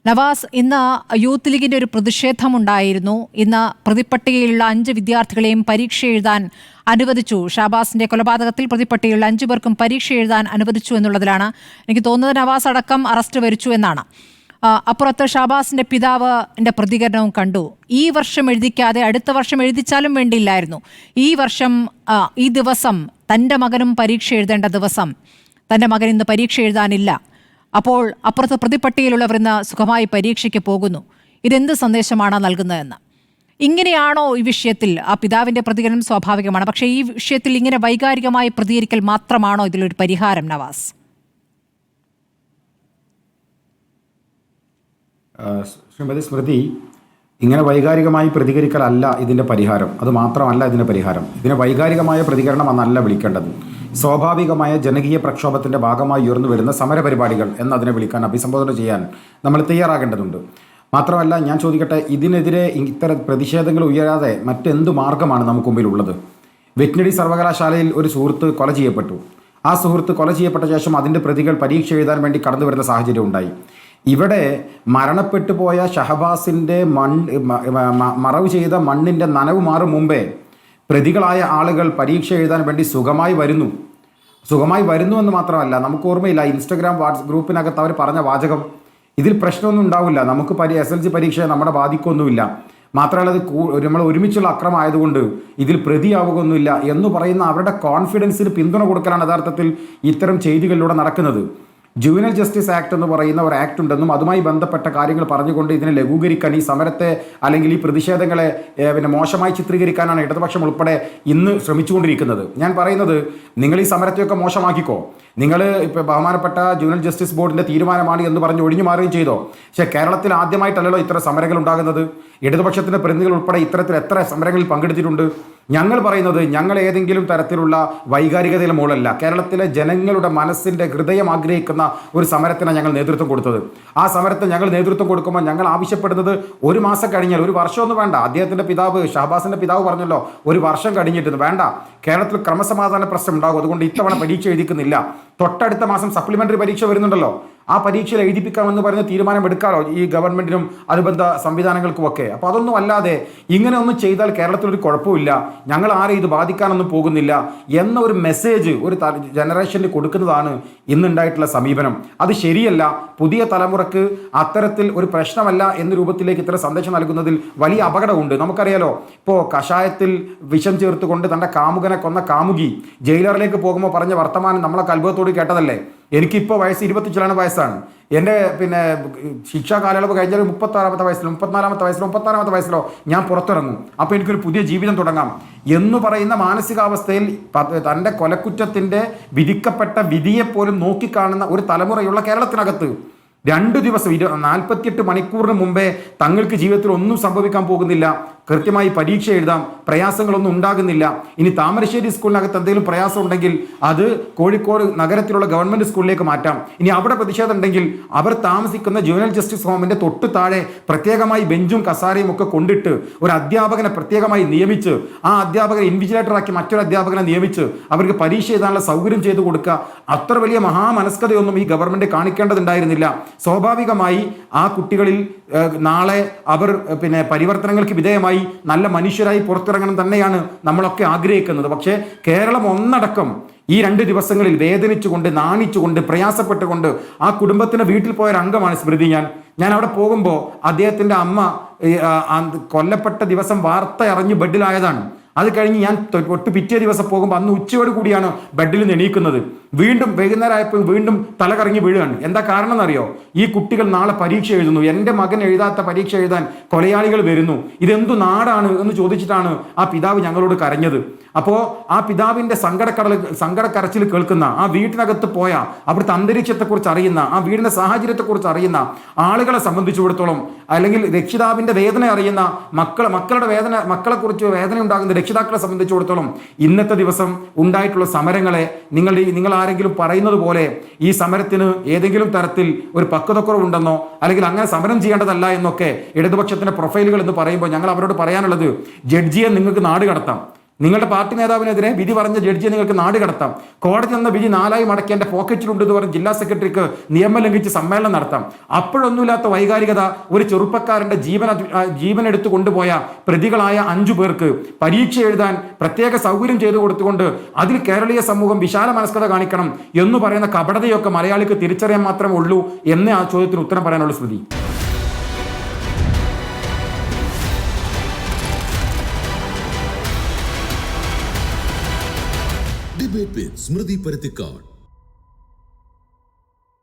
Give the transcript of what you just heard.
നവാസ്, ഇന്ന് യൂത്ത് ലീഗിന്റെ ഒരു പ്രതിഷേധമുണ്ടായിരുന്നു. ഇന്ന് പ്രതിപ്പട്ടികയിലുള്ള 5 വിദ്യാർത്ഥികളെയും പരീക്ഷ എഴുതാൻ അനുവദിച്ചു. ഷാബാസിന്റെ കൊലപാതകത്തിൽ പ്രതിപ്പട്ടികയിലുള്ള 5 പേർക്കും പരീക്ഷ എഴുതാൻ അനുവദിച്ചു എന്നുള്ളതിലാണ്. എനിക്ക് തോന്നുന്നത് നവാസ് അടക്കം അറസ്റ്റ് വരിച്ചു എന്നാണ്. അപ്പുറത്ത് ഷാബാസിന്റെ പിതാവിന്റെ പ്രതികരണവും കണ്ടു. ഈ വർഷം എഴുതിക്കാതെ അടുത്ത വർഷം എഴുതിച്ചാലും വേണ്ടിയില്ലായിരുന്നു. ഈ വർഷം ഈ ദിവസം തൻ്റെ മകനും പരീക്ഷ എഴുതേണ്ട ദിവസം, തൻ്റെ മകൻ ഇന്ന് പരീക്ഷ എഴുതാനില്ല. അപ്പോൾ അപ്പുറത്ത് പ്രതിപ്പട്ടികയിലുള്ളവർ ഇന്ന് സുഖമായി പരീക്ഷയ്ക്ക് പോകുന്നു. ഇതെന്ത് സന്ദേശമാണ് നൽകുന്നതെന്ന്. ഇങ്ങനെയാണോ ഈ വിഷയത്തിൽ? ആ പിതാവിന്റെ പ്രതികരണം സ്വാഭാവികമാണ്. പക്ഷേ ഈ വിഷയത്തിൽ ഇങ്ങനെ വൈകാരികമായി പ്രതികരിക്കൽ മാത്രമാണോ ഇതിലൊരു പരിഹാരം, നവാസ്? ശ്രീമതി സ്മൃതി, ഇങ്ങനെ വൈകാരികമായി പ്രതികരിക്കലല്ല ഇതിൻ്റെ പരിഹാരം. അത് മാത്രമല്ല ഇതിൻ്റെ പരിഹാരം. ഇതിനെ വൈകാരികമായ പ്രതികരണം എന്നല്ല വിളിക്കേണ്ടത്. സ്വാഭാവികമായ ജനകീയ പ്രക്ഷോഭത്തിൻ്റെ ഭാഗമായി ഉയർന്നു വരുന്ന സമരപരിപാടികൾ എന്നതിനെ വിളിക്കാൻ, അഭിസംബോധന ചെയ്യാൻ നമ്മൾ തയ്യാറാകേണ്ടതുണ്ട്. മാത്രമല്ല, ഞാൻ ചോദിക്കട്ടെ, ഇതിനെതിരെ ഇത്തരം പ്രതിഷേധങ്ങൾ ഉയരാതെ മറ്റെന്ത് മാർഗമാണ് നമുക്ക് മുമ്പിലുള്ളത്? വെറ്റിനറി സർവകലാശാലയിൽ ഒരു സുഹൃത്ത് കൊല ചെയ്യപ്പെട്ടു. ആ സുഹൃത്ത് കൊല ചെയ്യപ്പെട്ട ശേഷം അതിൻ്റെ പ്രതികൾ പരീക്ഷ എഴുതാൻ വേണ്ടി കടന്നു വരുന്ന സാഹചര്യം ഉണ്ടായി. ഇവിടെ മരണപ്പെട്ടു പോയ ഷഹബാസിൻ്റെ മറവ് ചെയ്ത മണ്ണിൻ്റെ നനവ് മാറും മുമ്പേ പ്രതികളായ ആളുകൾ പരീക്ഷ എഴുതാൻ വേണ്ടി സുഖമായി വരുന്നു എന്ന് മാത്രമല്ല, നമുക്ക് ഓർമ്മയില്ല ഇൻസ്റ്റഗ്രാം ഗ്രൂപ്പിനകത്ത് അവർ പറഞ്ഞ വാചകം, ഇതിൽ പ്രശ്നമൊന്നും ഉണ്ടാവില്ല, നമുക്ക് SLC പരീക്ഷ നമ്മളെ ബാധിക്കൊന്നുമില്ല, മാത്രമല്ല അത് നമ്മൾ ഒരുമിച്ചുള്ള അക്രമമായതുകൊണ്ട് ഇതിൽ പ്രതിയാവുകയൊന്നുമില്ല എന്ന് പറയുന്ന അവരുടെ കോൺഫിഡൻസിന് പിന്തുണ കൊടുക്കലാണ് യഥാർത്ഥത്തിൽ ഇത്തരം ചെയ്തികളിലൂടെ നടക്കുന്നത്. ജുവനൽ ജസ്റ്റിസ് ആക്ട് എന്ന് പറയുന്ന ഒരു ആക്ട് ഉണ്ടെന്നും അതുമായി ബന്ധപ്പെട്ട കാര്യങ്ങൾ പറഞ്ഞുകൊണ്ട് ഇതിനെ ലഘൂകരിക്കാൻ, ഈ സമരത്തെ അല്ലെങ്കിൽ ഈ പ്രതിഷേധങ്ങളെ മോശമായി ചിത്രീകരിക്കാനാണ് ഇടതുപക്ഷം ഉൾപ്പെടെ ഇന്ന് ശ്രമിച്ചുകൊണ്ടിരിക്കുന്നത്. ഞാൻ പറയുന്നത്, നിങ്ങൾ ഈ സമരത്തെയൊക്കെ മോശമാക്കിക്കോ, നിങ്ങൾ ഇപ്പോൾ ബഹുമാനപ്പെട്ട ജുവനൽ ജസ്റ്റിസ് ബോർഡിൻ്റെ തീരുമാനമാണ് എന്ന് പറഞ്ഞ് ഒഴിഞ്ഞു മാറുകയും ചെയ്തോ. പക്ഷേ കേരളത്തിൽ ആദ്യമായിട്ടല്ലല്ലോ ഇത്തരം സമരങ്ങൾ ഉണ്ടാകുന്നത്. ഇടതുപക്ഷത്തിൻ്റെ പ്രതിനിധികൾ ഉൾപ്പെടെ ഇത്തരത്തിൽ എത്ര സമരങ്ങളിൽ പങ്കെടുത്തിട്ടുണ്ട്. ഞങ്ങൾ പറയുന്നത്, ഞങ്ങൾ ഏതെങ്കിലും തരത്തിലുള്ള വൈകാരികതയുടെ മുകളല്ല, കേരളത്തിലെ ജനങ്ങളുടെ മനസ്സിൻ്റെ ഹൃദയം ആഗ്രഹിക്കുന്ന ഒരു സമരത്തിനാണ് ഞങ്ങൾ നേതൃത്വം കൊടുത്തത്. ആ സമരത്തിന് ഞങ്ങൾ നേതൃത്വം കൊടുക്കുമ്പോൾ ഞങ്ങൾ ആവശ്യപ്പെടുന്നത് 1 മാസം കഴിഞ്ഞാൽ, 1 വർഷമൊന്നും വേണ്ട. അദ്ദേഹത്തിൻ്റെ പിതാവ്, ഷഹബാസിൻ്റെ പിതാവ് പറഞ്ഞല്ലോ 1 വർഷം കഴിഞ്ഞിട്ട് വേണ്ട, കേരളത്തിൽ ക്രമസമാധാന പ്രശ്നം ഉണ്ടാകും, അതുകൊണ്ട് ഇത്തവണ പരീക്ഷ എഴുതിക്കുന്നില്ല. തൊട്ടടുത്ത മാസം സപ്ലിമെൻ്ററി പരീക്ഷ വരുന്നുണ്ടല്ലോ, ആ പരീക്ഷയിൽ എഴുതിപ്പിക്കാമെന്ന് പറഞ്ഞ് തീരുമാനമെടുക്കാമല്ലോ ഈ ഗവൺമെൻറ്റിനും അനുബന്ധ സംവിധാനങ്ങൾക്കുമൊക്കെ. അപ്പോൾ അതൊന്നും അല്ലാതെ ഇങ്ങനെ ഒന്നും ചെയ്താൽ കേരളത്തിലൊരു കുഴപ്പമില്ല, ഞങ്ങൾ ആരെയും ഇത് ബാധിക്കാനൊന്നും പോകുന്നില്ല എന്ന ഒരു മെസ്സേജ് ഒരു ജനറേഷനിൽ കൊടുക്കുന്നതാണ് ഇന്നുണ്ടായിട്ടുള്ള സമീപനം. അത് ശരിയല്ല. പുതിയ തലമുറക്ക് അത്തരത്തിൽ ഒരു പ്രശ്നമല്ല എന്ന രൂപത്തിലേക്ക് ഇത്തരം സന്ദേശം നൽകുന്നതിൽ വലിയ അപകടമുണ്ട്. നമുക്കറിയാലോ, ഇപ്പോൾ കഷായത്തിൽ വിഷം ചേർത്തുകൊണ്ട് തൻ്റെ കാമുകനെ കൊന്ന കാമുകി ജയിലറിലേക്ക് പോകുമ്പോൾ പറഞ്ഞ വർത്തമാനം നമ്മളൊക്കെ അത്ഭുതത്തോട് കേട്ടതല്ലേ. എനിക്കിപ്പോൾ വയസ്സ് 25 വയസ്സാണ്. എൻ്റെ ശിക്ഷാ കാലയളവ് കഴിഞ്ഞാൽ 34 വയസ്സിലോ ഞാൻ പുറത്തിറങ്ങും, അപ്പോൾ എനിക്കൊരു പുതിയ ജീവിതം തുടങ്ങാം എന്ന് പറയുന്ന മാനസികാവസ്ഥയിൽ തൻ്റെ കൊലക്കുറ്റത്തിൻ്റെ വിധിക്കപ്പെട്ട വിധിയെപ്പോലും നോക്കിക്കാണുന്ന ഒരു തലമുറയുള്ള കേരളത്തിനകത്ത് 2 ദിവസം 48 മണിക്കൂറിന് മുമ്പേ തങ്ങൾക്ക് ജീവിതത്തിൽ ഒന്നും സംഭവിക്കാൻ പോകുന്നില്ല, കൃത്യമായി പരീക്ഷ എഴുതാം, പ്രയാസങ്ങളൊന്നും ഉണ്ടാകുന്നില്ല. ഇനി താമരശ്ശേരി സ്കൂളിനകത്ത് എന്തെങ്കിലും പ്രയാസം ഉണ്ടെങ്കിൽ അത് കോഴിക്കോട് നഗരത്തിലുള്ള ഗവൺമെൻറ് സ്കൂളിലേക്ക് മാറ്റാം. ഇനി അവിടെ പ്രതിഷേധം ഉണ്ടെങ്കിൽ അവർ താമസിക്കുന്ന ജുവനൽ ജസ്റ്റിസ് ഹോമിൻ്റെ തൊട്ട് താഴെ പ്രത്യേകമായി ബെഞ്ചും കസാരയും ഒക്കെ കൊണ്ടിട്ട് ഒരു അധ്യാപകനെ പ്രത്യേകമായി നിയമിച്ച്, ആ അധ്യാപകനെ ഇൻവിജിലേറ്ററാക്കി മറ്റൊരു അധ്യാപകനെ നിയമിച്ച് അവർക്ക് പരീക്ഷ എഴുതാനുള്ള സൗകര്യം ചെയ്തു കൊടുക്കുക. അത്ര വലിയ മഹാമനസ്കതയൊന്നും ഈ ഗവൺമെൻറ് കാണിക്കേണ്ടതുണ്ടായിരുന്നില്ല. സ്വാഭാവികമായി ആ കുട്ടികളിൽ നാളെ അവർ പരിവർത്തനങ്ങൾക്ക് വിധേയമായി നല്ല മനുഷ്യരായി പുറത്തിറങ്ങണം തന്നെയാണ് നമ്മളൊക്കെ ആഗ്രഹിക്കുന്നത്. പക്ഷേ കേരളം ഒന്നടക്കം ഈ 2 ദിവസങ്ങളിൽ വേദനിച്ചുകൊണ്ട്, നാണിച്ചുകൊണ്ട്, പ്രയാസപ്പെട്ടുകൊണ്ട് ആ കുടുംബത്തിൻ്റെ വീട്ടിൽ പോയൊരു അംഗമാണ് സ്മൃതി. ഞാൻ അവിടെ പോകുമ്പോൾ അദ്ദേഹത്തിൻ്റെ അമ്മ കൊല്ലപ്പെട്ട ദിവസം വാർത്ത അറിഞ്ഞ് ബെഡിലായതാണ്. അത് കഴിഞ്ഞ് ഞാൻ പിറ്റേ ദിവസം പോകുമ്പോൾ അന്ന് ഉച്ചയോട് കൂടിയാണ് ബെഡിൽ നിന്ന് എണീക്കുന്നത്. വീണ്ടും വൈകുന്നേരമായപ്പോൾ വീണ്ടും തലകറങ്ങി വീഴുകയാണ്. എന്താ കാരണം എന്നറിയോ? ഈ കുട്ടികൾ നാളെ പരീക്ഷ എഴുതുന്നു, എൻ്റെ മകൻ എഴുതാത്ത പരീക്ഷ എഴുതാൻ കൊലയാളികൾ വരുന്നു, ഇതെന്തു നാടാണ് എന്ന് ചോദിച്ചിട്ടാണ് ആ പിതാവ് ഞങ്ങളോട് കരഞ്ഞത്. അപ്പോൾ ആ പിതാവിൻ്റെ സങ്കടക്കരച്ചിൽ കേൾക്കുന്ന, ആ വീട്ടിനകത്ത് പോയ അവിടുത്തെ അന്തരീക്ഷത്തെക്കുറിച്ച് അറിയുന്ന, ആ വീടിൻ്റെ സാഹചര്യത്തെക്കുറിച്ച് അറിയുന്ന ആളുകളെ സംബന്ധിച്ചിടത്തോളം, അല്ലെങ്കിൽ രക്ഷിതാവിൻ്റെ വേദന അറിയുന്ന മക്കളെക്കുറിച്ച് വേദന ഉണ്ടാകുന്ന രക്ഷിതാക്കളെ സംബന്ധിച്ചിടത്തോളം ഇന്നത്തെ ദിവസം ഉണ്ടായിട്ടുള്ള സമരങ്ങളെ നിങ്ങൾ ആരെങ്കിലും പറയുന്നത് പോലെ ഈ സമരത്തിന് ഏതെങ്കിലും തരത്തിൽ ഒരു പക്വതക്കുറവുണ്ടെന്നോ അല്ലെങ്കിൽ അങ്ങനെ സമരം ചെയ്യേണ്ടതല്ല എന്നൊക്കെ ഇടതുപക്ഷത്തിൻ്റെ പ്രൊഫൈലുകൾ എന്ന് പറയുമ്പോൾ ഞങ്ങൾ അവരോട് പറയാനുള്ളത്, ജഡ്ജിയെ നിങ്ങൾക്ക് നാട് കടത്താം, നിങ്ങളുടെ പാർട്ടി നേതാവിനെതിരെ വിധി പറഞ്ഞ ജഡ്ജിയെ നിങ്ങൾക്ക് നാട് കടത്താം. കോടതി തന്ന വിധി 4 മടക്കി എൻ്റെ പോക്കറ്റിലുണ്ട് എന്ന് പറഞ്ഞ് ജില്ലാ സെക്രട്ടറിക്ക് നിയമം ലംഘിച്ച് സമ്മേളനം നടത്താം. അപ്പോഴൊന്നുമില്ലാത്ത വൈകാരികത ഒരു ചെറുപ്പക്കാരൻ്റെ ജീവൻ എടുത്തു കൊണ്ടുപോയ പ്രതികളായ 5 പേർക്ക് പരീക്ഷ എഴുതാൻ പ്രത്യേക സൗകര്യം ചെയ്തു കൊടുത്തുകൊണ്ട് അതിൽ കേരളീയ സമൂഹം വിശാല മനസ്കത കാണിക്കണം എന്ന് പറയുന്ന കപടതയൊക്കെ മലയാളിക്ക് തിരിച്ചറിയാൻ മാത്രമേ ഉള്ളൂ എന്നേ ആ ചോദ്യത്തിന് ഉത്തരം പറയാനുള്ള സ്മൃതി. Debate with Smriti Parithikar.